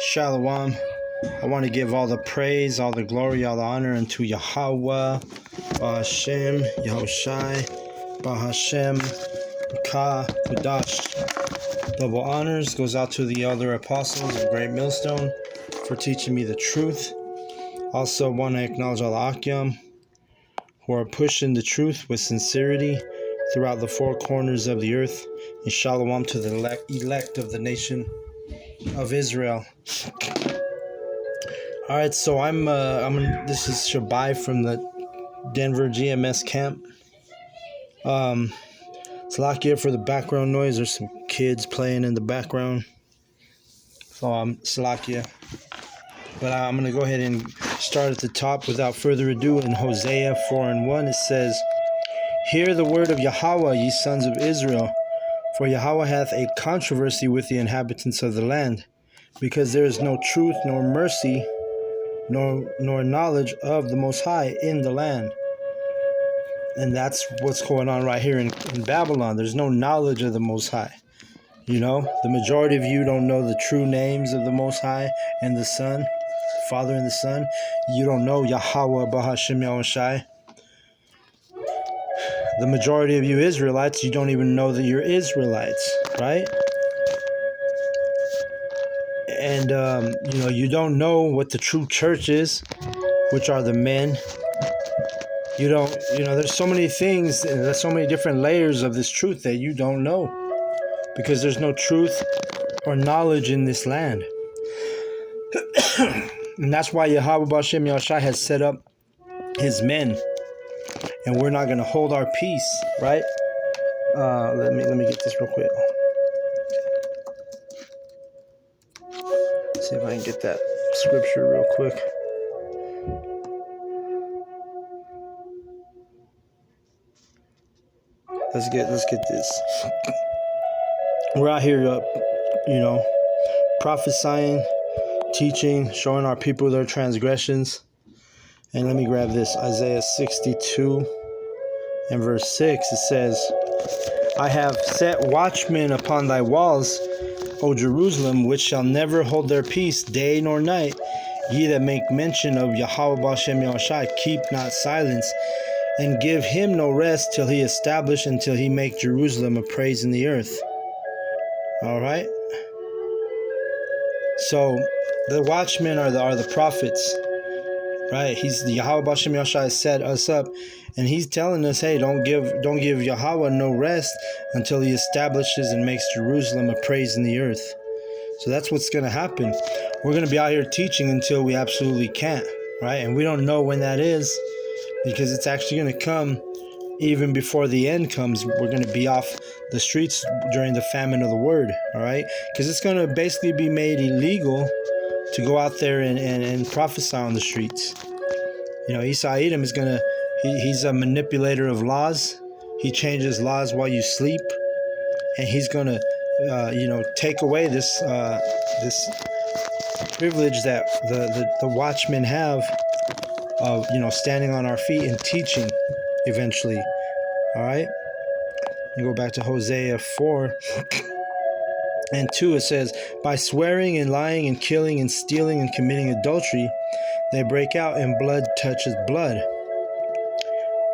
Shalom. I want to give all the praise, all the glory, all the honor unto Yahweh, Ba'Hashem, Yahushai, Ba'Hashem, Ka, Kudash. Double honors goes out to the elder apostles of Great Millstone for teaching me the truth. Also want to acknowledge all the Akyam who are pushing the truth with sincerity throughout the four corners of the earth. And shalom to the elect of the nation of Israel. All right, so this is Shabai from the Denver GMS camp. Salakia for the background noise. There's some kids playing in the background. So Salakia. But I'm going to go ahead and start at the top without further ado. In Hosea 4:1, it says, "Hear the word of Yahweh, ye sons of Israel, for Yahweh hath a controversy with the inhabitants of the land, because there is no truth nor mercy, nor knowledge of the Most High in the land." And that's what's going on right here in Babylon. There's no knowledge of the Most High. You know, the majority of you don't know the true names of the Most High and the Son, Father and the Son. You don't know Yahweh, Ba'Hashem, Yahushai. The majority of you Israelites, you don't even know that you're Israelites, right? And, you don't know what the true church is, which are the men. There's so many things, there's so many different layers of this truth that you don't know, because there's no truth or knowledge in this land. And that's why Yahweh Ba'Shem Yahushai has set up his men, and we're not going to hold our peace, right? Let me get this real quick. See if I can get that scripture real quick. Let's get this. We're out here, prophesying, teaching, showing our people their transgressions. And let me grab this. Isaiah 62 and verse 6. It says, "I have set watchmen upon thy walls, O Jerusalem, which shall never hold their peace day nor night. Ye that make mention of Yahweh Ba'Shem Yahushai, keep not silence, and give him no rest till he establish, until he make Jerusalem a praise in the earth." All right. So the watchmen are the prophets, right? He's the Yahweh Ba'Shem Yahushai set us up, and he's telling us, hey, don't give Yahweh no rest until he establishes and makes Jerusalem a praise in the earth. So that's what's going to happen. We're going to be out here teaching until we absolutely can't, right? And we don't know when that is, because it's actually going to come even before the end comes. We're going to be off the streets during the famine of the word, all right? Because it's going to basically be made illegal to go out there and prophesy on the streets. Esau Edom is he's a manipulator of laws. He changes laws while you sleep, and he's going to, take away this privilege that the watchmen have of, standing on our feet and teaching eventually. All right. You go back to Hosea 4:2. It says, "By swearing and lying and killing and stealing and committing adultery, they break out, and blood touches blood.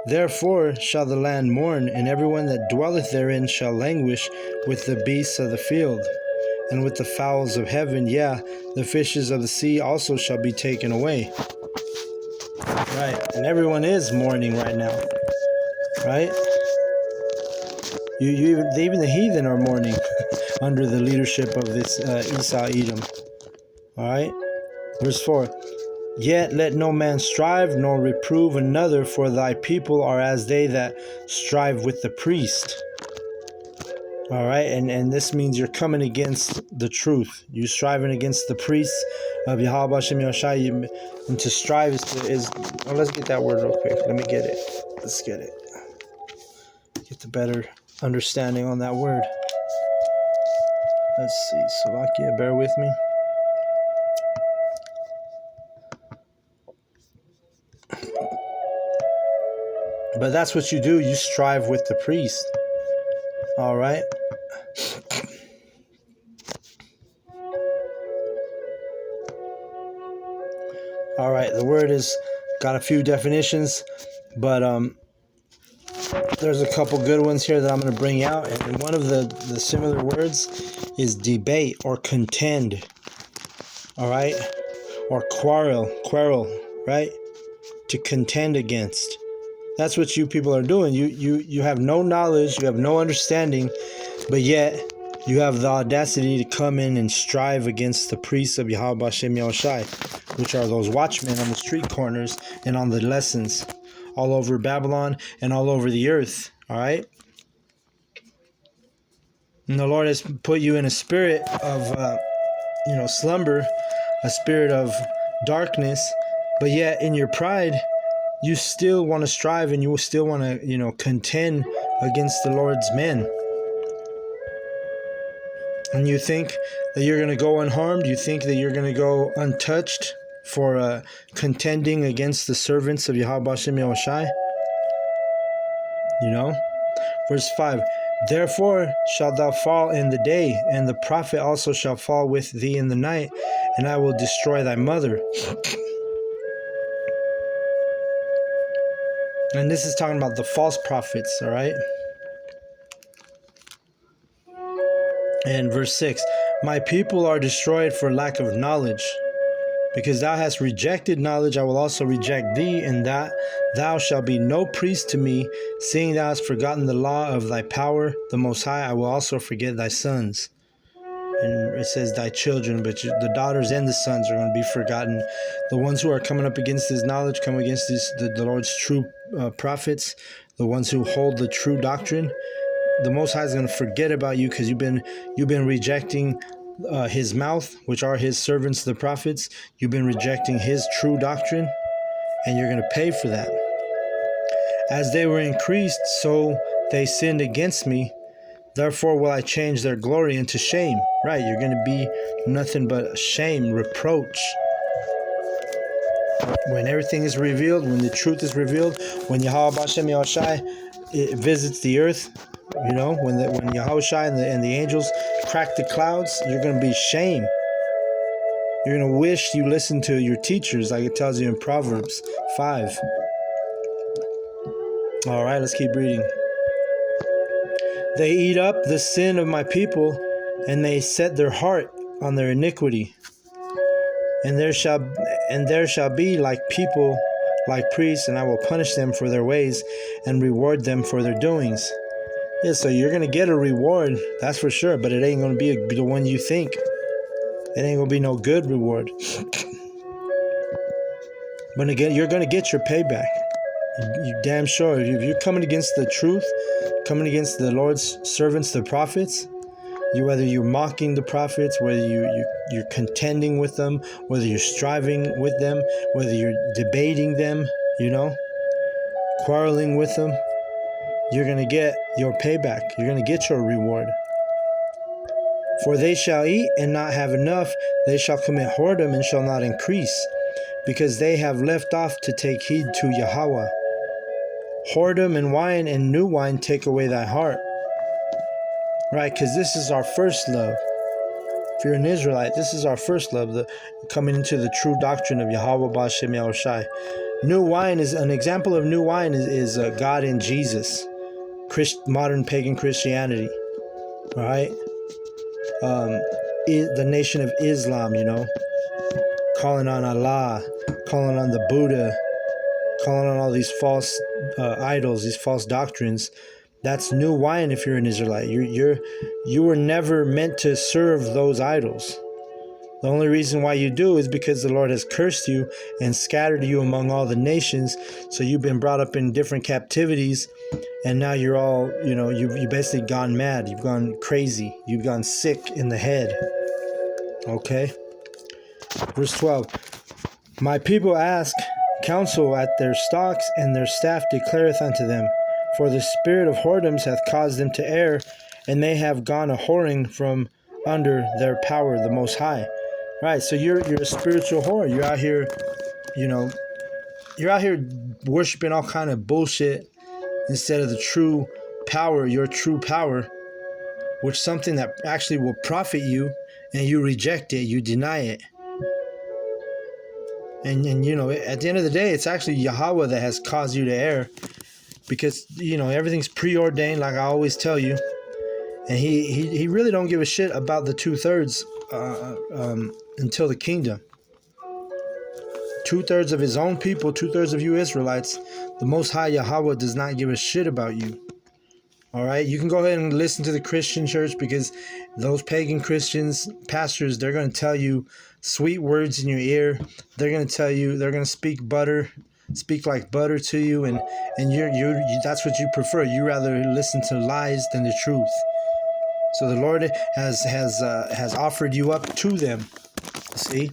Therefore shall the land mourn, and everyone that dwelleth therein shall languish with the beasts of the field, and with the fowls of heaven. Yea, the fishes of the sea also shall be taken away." Right. And everyone is mourning right now. Right? Even the heathen are mourning under the leadership of this Esau Edom. All right? Verse 4. "Yet let no man strive, nor reprove another, for thy people are as they that strive with the priest." All right? And this means you're coming against the truth. You're striving against the priests of Yahweh Ba'Shem Yahushai. And to strive is let's get that word real quick. Let me get it. Let's get it. Get the better understanding on that word. Let's see. Slovakia, bear with me. But that's what you do. You strive with the priest. All right. All right, the word is got a few definitions, but there's a couple good ones here that I'm going to bring out. And one of the similar words is debate or contend. All right, or quarrel, right? To contend against. That's what you people are doing. You have no knowledge, you have no understanding, but yet you have the audacity to come in and strive against the priests of Yahweh Bashem Yahushai, which are those watchmen on the street corners and on the lessons all over Babylon and all over the earth. All right. And the Lord has put you in a spirit of slumber, a spirit of darkness, but yet in your pride you still want to strive and you still want to contend against the Lord's men. And you think that you're going to go unharmed, you think that you're going to go untouched for contending against the servants of Yahweh Hashem Yahushai. Verse 5, therefore shalt thou fall in the day, and the prophet also shall fall with thee in the night, and I will destroy thy mother. And this is talking about the false prophets, all right? And verse 6, my people are destroyed for lack of knowledge. Because thou hast rejected knowledge, I will also reject thee, and that thou shalt be no priest to me, seeing thou hast forgotten the law of thy power, the Most High. I will also forget thy sons. And it says thy children, but the daughters and the sons are going to be forgotten. The ones who are coming up against this knowledge, come against the Lord's true prophets, the ones who hold the true doctrine. The Most High is going to forget about you because you've been rejecting his mouth, which are his servants, the prophets. You've been rejecting his true doctrine, and you're going to pay for that. As they were increased, so they sinned against me. Therefore will I change their glory into shame. Right, you're going to be nothing but shame, reproach. When everything is revealed, when the truth is revealed, when Yahweh Bashem Yahushai visits the earth, when Yahushai and the angels crack the clouds, you're going to be shame. You're going to wish you listened to your teachers, like it tells you in Proverbs 5. All right, let's keep reading. They eat up the sin of my people, and they set their heart on their iniquity. And there shall be like people, like priests, and I will punish them for their ways and reward them for their doings. Yeah, so you're going to get a reward, that's for sure, but it ain't going to be the one you think. It ain't going to be no good reward. But again, you're going to get your payback. You damn sure. If you're coming against the truth, coming against the Lord's servants, the prophets, whether you're mocking the prophets, whether you're contending with them, whether you're striving with them, whether you're debating them, quarreling with them, you're going to get your payback. You're going to get your reward. For they shall eat and not have enough. They shall commit whoredom and shall not increase, because they have left off to take heed to Yahweh. Whoredom and wine and new wine take away thy heart. Right, because this is our first love. If you're an Israelite, this is our first love, the coming into the true doctrine of Yahweh Bashem Yahushai. New wine is an example of new wine is God and Jesus, modern pagan Christianity. All right, the nation of Islam, calling on Allah, calling on the Buddha, calling on all these false idols, these false doctrines. That's new wine if you're an Israelite. You were never meant to serve those idols. The only reason why you do is because the Lord has cursed you and scattered you among all the nations. So you've been brought up in different captivities, and now you're all, you've basically gone mad. You've gone crazy. You've gone sick in the head. Okay? Verse 12. My people ask counsel at their stocks, and their staff declareth unto them. For the spirit of whoredoms hath caused them to err, and they have gone a whoring from under their power, the Most High. Right, so you're a spiritual whore. You're out here, you're out here worshiping all kind of bullshit instead of the true power, your true power, which is something that actually will profit you, and you reject it, you deny it. And you know, at the end of the day, it's actually Yahweh that has caused you to err, because you know everything's preordained, like I always tell you. And he really don't give a shit about the 2/3 until the kingdom. 2/3 of his own people, 2/3 of you Israelites, the Most High Yahweh does not give a shit about you. All right, you can go ahead and listen to the Christian church, because those pagan Christians, pastors, they're going to tell you sweet words in your ear. They're going to tell you, they're going to speak like butter to you, and you that's what you prefer. You rather listen to lies than the truth. So the Lord has offered you up to them. See?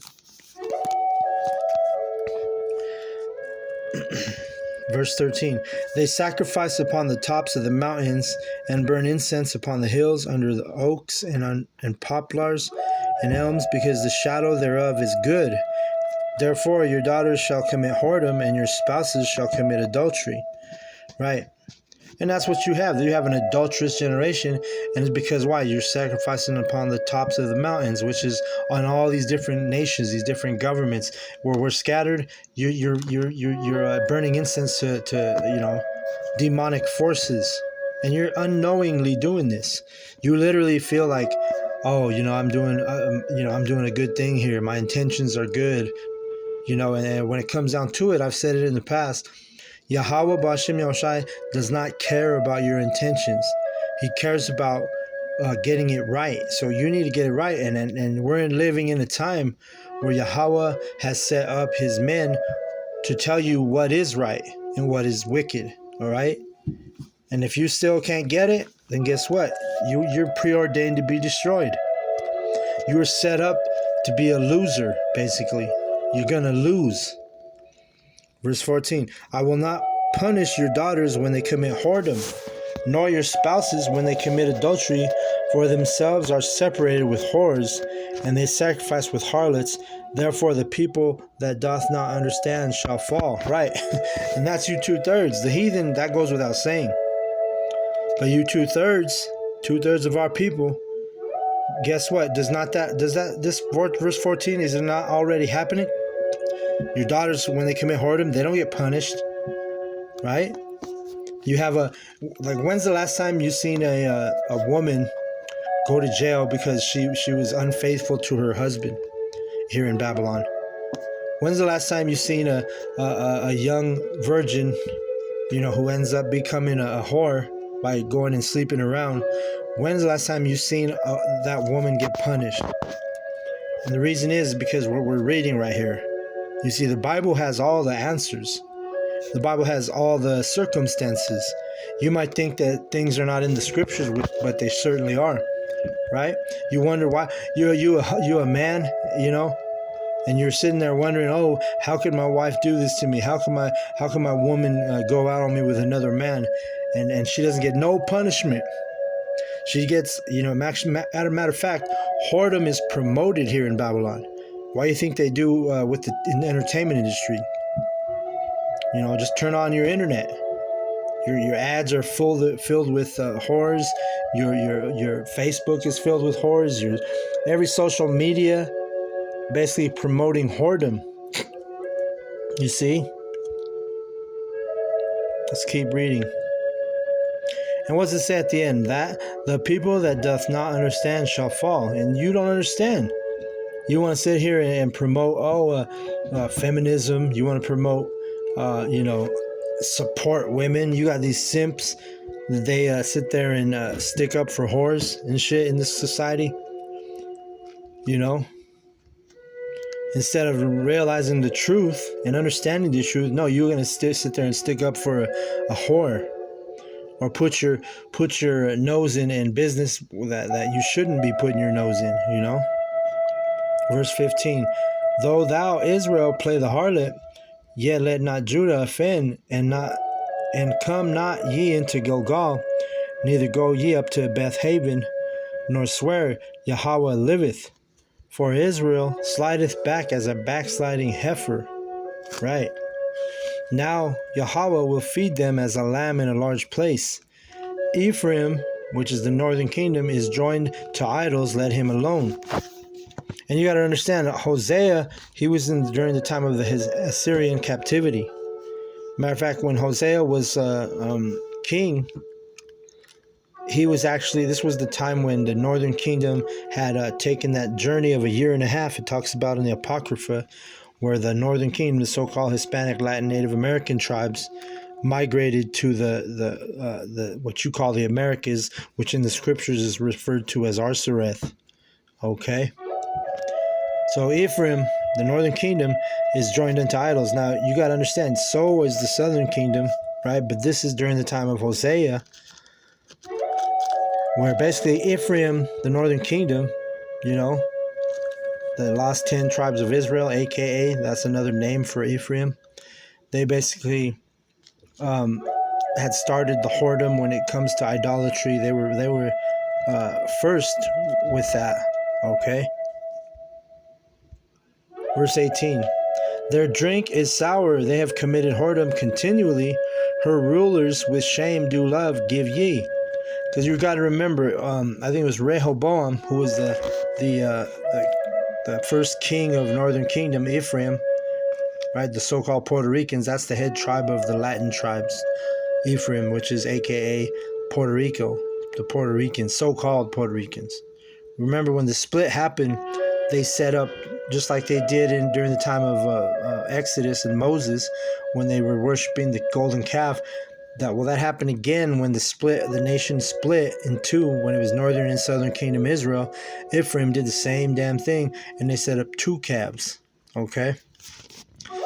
Verse 13, they sacrifice upon the tops of the mountains and burn incense upon the hills under the oaks and poplars and elms, because the shadow thereof is good. Therefore your daughters shall commit whoredom, and your spouses shall commit adultery. Right? And that's what you have. You have an adulterous generation, and it's because why? You're sacrificing upon the tops of the mountains, which is on all these different nations, these different governments where we're scattered. You're burning incense to you know, demonic forces, and you're unknowingly doing this. You literally feel like, oh, you know, I'm doing a good thing here. My intentions are good, you know. And when it comes down to it, I've said it in the past. Yahweh B'Hashem Yahushai does not care about your intentions. He cares about getting it right. So you need to get it right. And we're living in a time where Yahweh has set up his men to tell you what is right and what is wicked. All right? And if you still can't get it, then guess what? You're preordained to be destroyed. You were set up to be a loser, basically. You're going to lose. Verse 14, I will not punish your daughters when they commit whoredom, nor your spouses when they commit adultery, for themselves are separated with whores, and they sacrifice with harlots. Therefore the people that doth not understand shall fall. Right. And that's you 2/3. The heathen, that goes without saying. But you 2/3 of our people, guess what? This verse 14, is it not already happening? Your daughters, when they commit whoredom, they don't get punished, right? You have when's the last time you seen a woman go to jail because she was unfaithful to her husband here in Babylon? When's the last time you seen a young virgin, you know, who ends up becoming a whore by going and sleeping around? When's the last time you seen that woman get punished? And the reason is because what we're reading right here. You see, the Bible has all the answers. The Bible has all the circumstances. You might think that things are not in the scriptures, but they certainly are, right? You wonder why you a man, you know, and you're sitting there wondering, oh, how could my wife do this to me? How can my woman go out on me with another man, and she doesn't get no punishment? She gets, you know, matter of fact, whoredom is promoted here in Babylon. Why do you think they do in the entertainment industry? You know, just turn on your internet. Your ads are filled with whores. Your Facebook is filled with whores. Every social media basically promoting whoredom. You see? Let's keep reading. And what's it say at the end? That the people that doth not understand shall fall. And you don't understand. You want to sit here and promote feminism. You want to promote support women. You got these simps. They sit there and stick up for whores and shit in this society. You know, instead of realizing the truth and understanding the truth, no, you're gonna sit there and stick up for a whore, or put your nose in business that you shouldn't be putting your nose in. You know. Verse 15, though thou, Israel, play the harlot, yet let not Judah offend, and come not ye into Gilgal, neither go ye up to Beth-haven, nor swear, Yahweh liveth. For Israel slideth back as a backsliding heifer. Right. Now Yahweh will feed them as a lamb in a large place. Ephraim, which is the northern kingdom, is joined to idols, let him alone. And you got to understand, Hosea, he was during the time of his Assyrian captivity. Matter of fact, when Hosea was king, he was actually, this was the time when the northern kingdom had taken that journey of a year and a half. It talks about in the Apocrypha, where the northern kingdom, the so-called Hispanic, Latin, Native American tribes, migrated to the what you call the Americas, which in the scriptures is referred to as Arsareth. Okay, so Ephraim, the northern kingdom, is joined unto idols. Now you got to understand, so is the southern kingdom, right? But this is during the time of Hosea, where basically Ephraim, the northern kingdom, you know, the lost 10 tribes of Israel, aka that's another name for Ephraim, they basically had started the whoredom when it comes to idolatry. They were first with that. Okay, verse 18. Their drink is sour, they have committed whoredom continually. Her rulers with shame do love give ye. Because you got to remember, I think it was Rehoboam who was the first king of Northern Kingdom, Ephraim, right? The so-called Puerto Ricans. That's the head tribe of the Latin tribes, Ephraim, which is AKA Puerto Rico, the Puerto Ricans, so-called Puerto Ricans. Remember when the split happened, they set up, just like they did during the time of Exodus and Moses, when they were worshiping the golden calf. That happened again when the nation split in two, when it was northern and southern kingdom Israel. Ephraim did the same damn thing, and they set up two calves. Okay,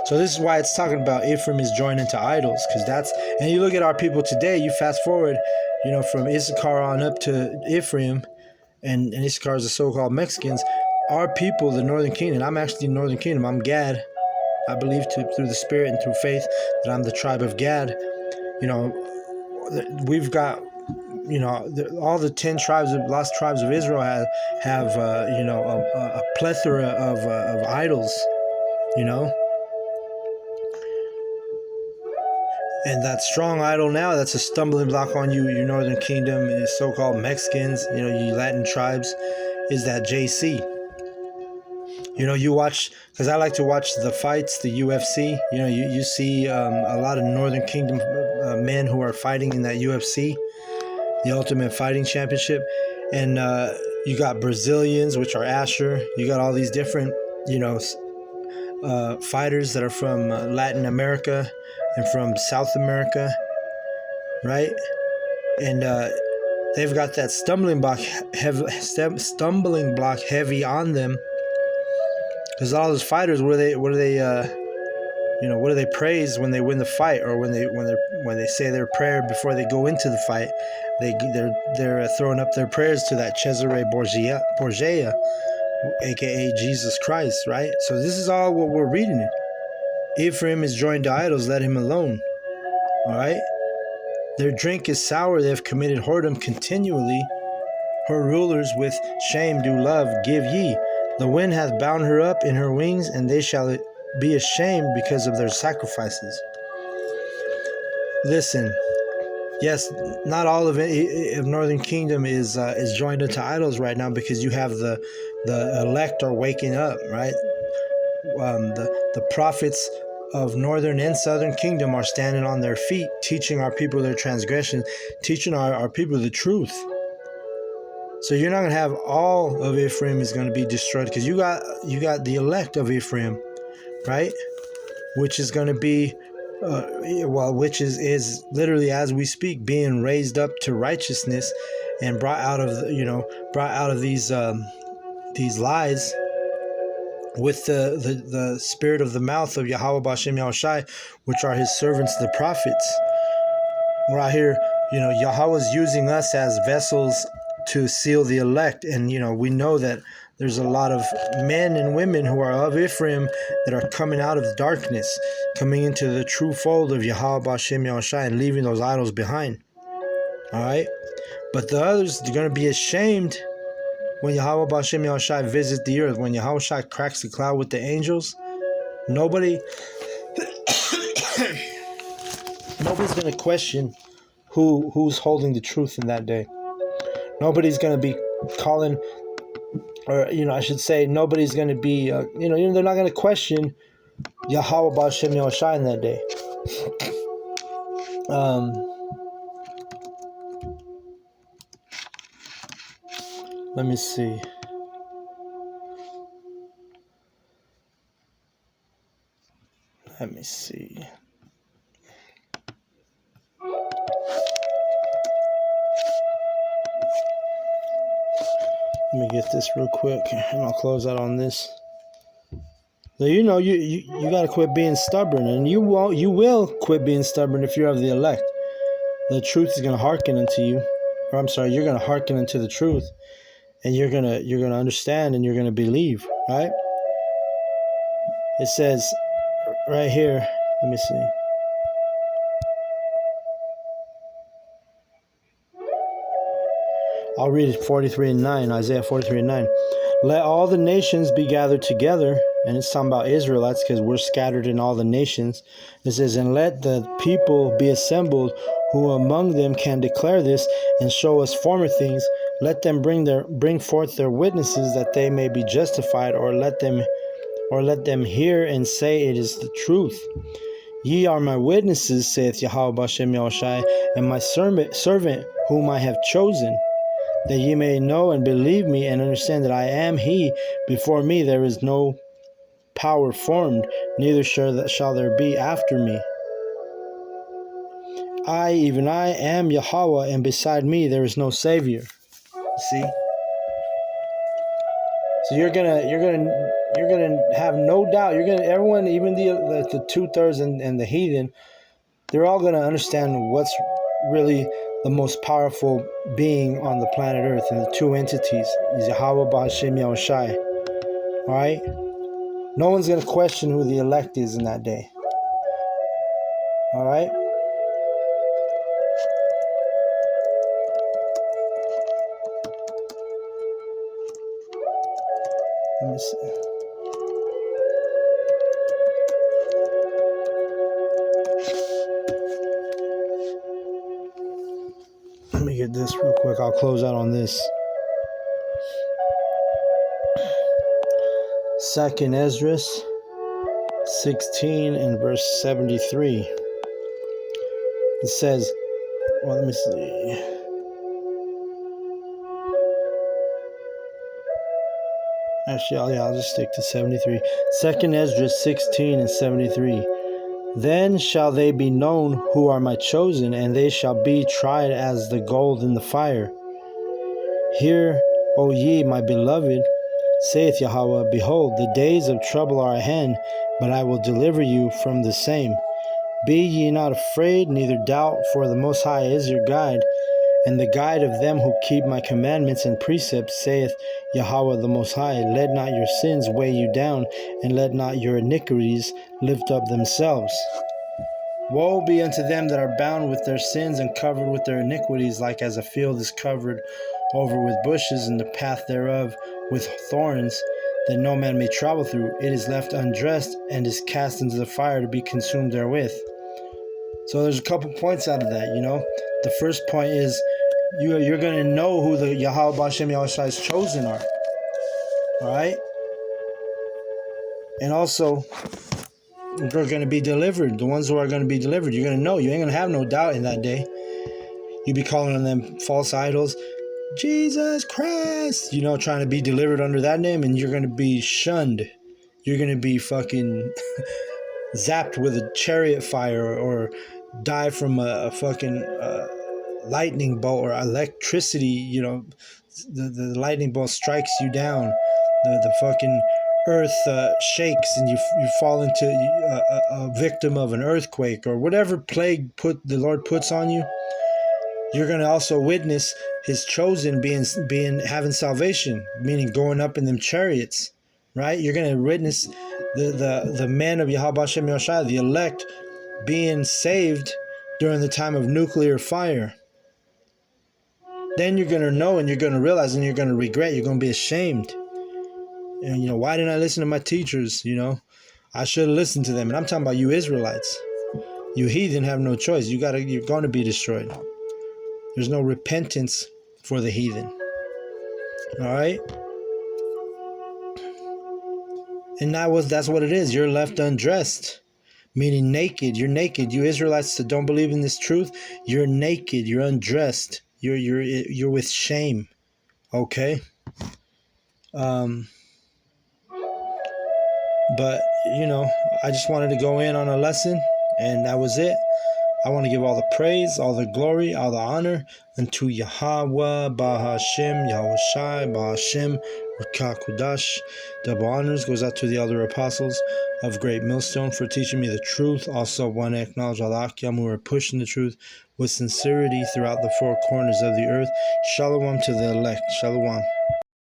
so this is why it's talking about Ephraim is joined into idols, because and you look at our people today. You fast forward, from Issachar on up to Ephraim, and Issachar is the so-called Mexicans. Our people, the northern kingdom. I'm actually northern kingdom. I'm Gad. I believe through the Spirit and through faith that I'm the tribe of Gad. We've got, all the 10 tribes of lost tribes of Israel have a plethora of idols, and that strong idol now, that's a stumbling block on you northern kingdom, so-called Mexicans, you Latin tribes, is that JC. You watch, because I like to watch the fights, the UFC. You see a lot of Northern Kingdom men who are fighting in that UFC, the Ultimate Fighting Championship, and you got Brazilians, which are Asher. You got all these different, fighters that are from Latin America and from South America, right? And they've got that stumbling block heavy on them. Because all those fighters, what do they praise when they win the fight, or when they say their prayer before they go into the fight? They're throwing up their prayers to that Cesare Borgia, aka Jesus Christ, right? So this is all what we're reading. Ephraim is joined to idols, let him alone. All right. Their drink is sour, they have committed whoredom continually. Her rulers with shame do love give ye. The wind hath bound her up in her wings, and they shall be ashamed because of their sacrifices. Listen, yes, not all of Northern Kingdom is joined unto idols right now, because you have the elect are waking up, right? The prophets of Northern and Southern Kingdom are standing on their feet, teaching our people their transgression, teaching our people the truth. So you're not going to have all of Ephraim is going to be destroyed, because you got the elect of Ephraim, right? Which is going to be, which is literally, as we speak, being raised up to righteousness and brought out of these lies with the spirit of the mouth of Yahweh Bashem Yahushai, which are his servants, the prophets. Right here, Yahweh's using us as vessels to seal the elect. And we know that there's a lot of men and women who are of Ephraim that are coming out of darkness, coming into the true fold of Yahweh Bashem Yahushai, and leaving those idols behind. All right, but the others, they're going to be ashamed when Yahweh Bashem Yahushai visits the earth, when Yahushai cracks the cloud with the angels. Nobody's going to question who's holding the truth in that day. Nobody's going to be calling or I should say, nobody's going to be, they're not going to question Yahweh B'Shem Yahushai in that day. Let me see. Let me see. Let me get this real quick, and I'll close out on this. So you got to quit being stubborn, and you will quit being stubborn if you're of the elect. The truth is going to hearken unto you, or I'm sorry, you're going to hearken unto the truth, and you're gonna understand, and you're gonna believe. Right? It says right here. Let me see. I'll read it 43:9, Isaiah 43:9. Let all the nations be gathered together, and it's talking about Israelites because we're scattered in all the nations. It says, and let the people be assembled, who among them can declare this and show us former things. Let them bring forth their witnesses, that they may be justified, or let them hear and say it is the truth. Ye are my witnesses, saith Yahweh B'Shem Yahushai, and my servant whom I have chosen, that ye may know and believe me, and understand that I am he. Before me there is no power formed, neither shall there be after me. I, even I, am Yahweh, and beside me there is no Savior. See? So you're gonna have no doubt. Everyone, even the 2/3 and the heathen, they're all gonna understand what's really the most powerful being on the planet Earth, and the two entities is Yahweh B'Shem Yahushai. All right, no one's gonna question who the elect is in that day. All right. Let me see. Let me get this real quick. I'll close out on this. 2nd Esdras 16 and verse 73. It says, well, let me see. Actually, I'll just stick to 73. 2nd Esdras 16 and 73. Then shall they be known who are my chosen, and they shall be tried as the gold in the fire. Hear, O ye, my beloved, saith Yahweh, behold, the days of trouble are at hand, but I will deliver you from the same. Be ye not afraid, neither doubt, for the Most High is your guide, and the guide of them who keep my commandments and precepts, saith Yahweh the Most High. Let not your sins weigh you down, and let not your iniquities lift up themselves. Woe be unto them that are bound with their sins and covered with their iniquities, like as a field is covered over with bushes, and the path thereof with thorns, that no man may travel through. It is left undressed, and is cast into the fire to be consumed therewith. So there's a couple points out of that, The first point is you're going to know who the Yahweh B'Shem Yahushai's chosen are. All right? And also, they're going to be delivered. The ones who are going to be delivered, you're going to know. You ain't going to have no doubt in that day. You be calling on them false idols, Jesus Christ, trying to be delivered under that name, and you're going to be shunned. You're going to be fucking zapped with a chariot fire, or die from a fucking lightning bolt or electricity. The lightning bolt strikes you down. The fucking earth shakes, and you fall into a victim of an earthquake, or whatever plague the Lord puts on you. You're going to also witness his chosen having salvation, meaning going up in them chariots, right? You're going to witness the men of Yahweh B'Shem Yahushai, the elect, being saved during the time of nuclear fire. Then you're going to know, and you're going to realize, and you're going to regret. You're going to be ashamed. And why didn't I listen to my teachers? I should have listened to them. And I'm talking about you Israelites. You heathen have no choice. You're going to be destroyed. There's no repentance for the heathen. All right? And that's what it is. You're left undressed, meaning naked. You're naked. You Israelites that don't believe in this truth, you're naked. You're undressed. You're with shame. Okay. But I just wanted to go in on a lesson, and that was it. I want to give all the praise, all the glory, all the honor unto Yahweh, Bahashem, Yahweh Shai, Bahashem, Rakakudash. Double honors goes out to the elder apostles of Great Millstone for teaching me the truth. Also, want to acknowledge all the Akyam who are pushing the truth with sincerity throughout the four corners of the earth. Shalom to the elect. Shalom.